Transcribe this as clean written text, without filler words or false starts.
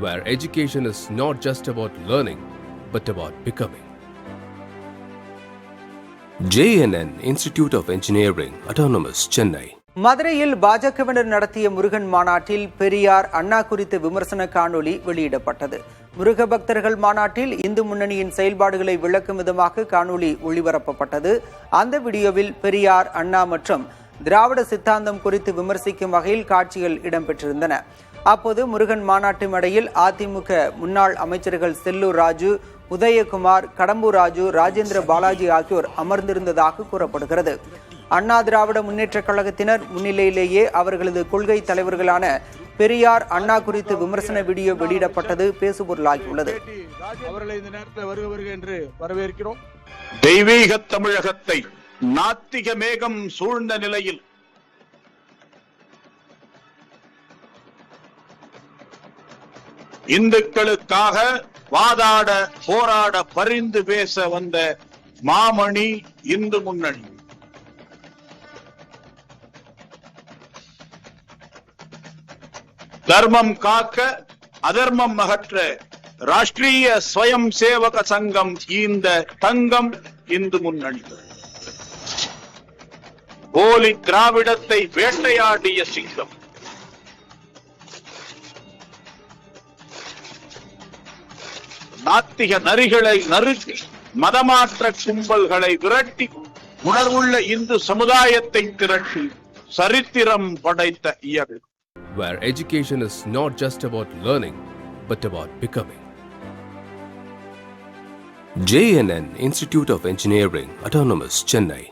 where education is not just about learning, but about becoming. JNN Institute of Engineering, Autonomous, Chennai. மதுரையில் பாஜகவினர் நடத்திய முருகன் மாநாட்டில் பெரியார் அண்ணா குறித்த விமர்சன காணொலி வெளியிடப்பட்டது. முருக பக்தர்கள் மாநாட்டில் இந்து முன்னணியின் செயல்பாடுகளை விளக்கும் விதமாக காணொலி ஒளிபரப்பப்பட்டது. அந்த வீடியோவில் பெரியார், அண்ணா மற்றும் திராவிட சித்தாந்தம் குறித்து விமர்சிக்கும் வகையில் காட்சிகள் இடம்பெற்றிருந்தன. அப்போது முருகன் மாநாட்டு மேடையில் அதிமுக முன்னாள் அமைச்சர்கள் செல்லூர் ராஜு, உதயகுமார், கடம்பூர் ராஜு, ராஜேந்திர பாலாஜி ஆகியோர் அமர்ந்திருந்ததாக கூறப்படுகிறது. அண்ணா திராவிட முன்னேற்ற கழகத்தினர் முன்னிலையிலேயே அவர்களது கொள்கை தலைவர்களான பெரியார், அண்ணா குறித்து விமர்சன வீடியோ வெளியிடப்பட்டது பேசுபொருளாகியுள்ளது. அவர்களை இந்த நேரத்தில் வருக என்று வரவேற்கிறோம். தெய்வீக தமிழகத்தை நாத்திக மேகம் சூழ்ந்த நிலையில் இந்துக்களுக்காக வாதாட, போராட, பரிந்து பேச வந்த மாமணி இந்து முன்னணி. தர்மம் காக்க, அதர்மம் அகற்ற ராஷ்டிரிய ஸ்வயம் சேவக சங்கம் ஈந்த தங்கம் இந்து முன்னணி. போலி திராவிடத்தை வேட்டையாடிய சிங்கம். நாத்திக நரிகளை நறுக்கி, மதமாற்ற கும்பல்களை விரட்டி, உணர்வுள்ள இந்து சமுதாயத்தை திரட்டி சரித்திரம் படைத்த இயக்கம். Where education is not just about learning, but about becoming. JNN Institute of Engineering, Autonomous, Chennai.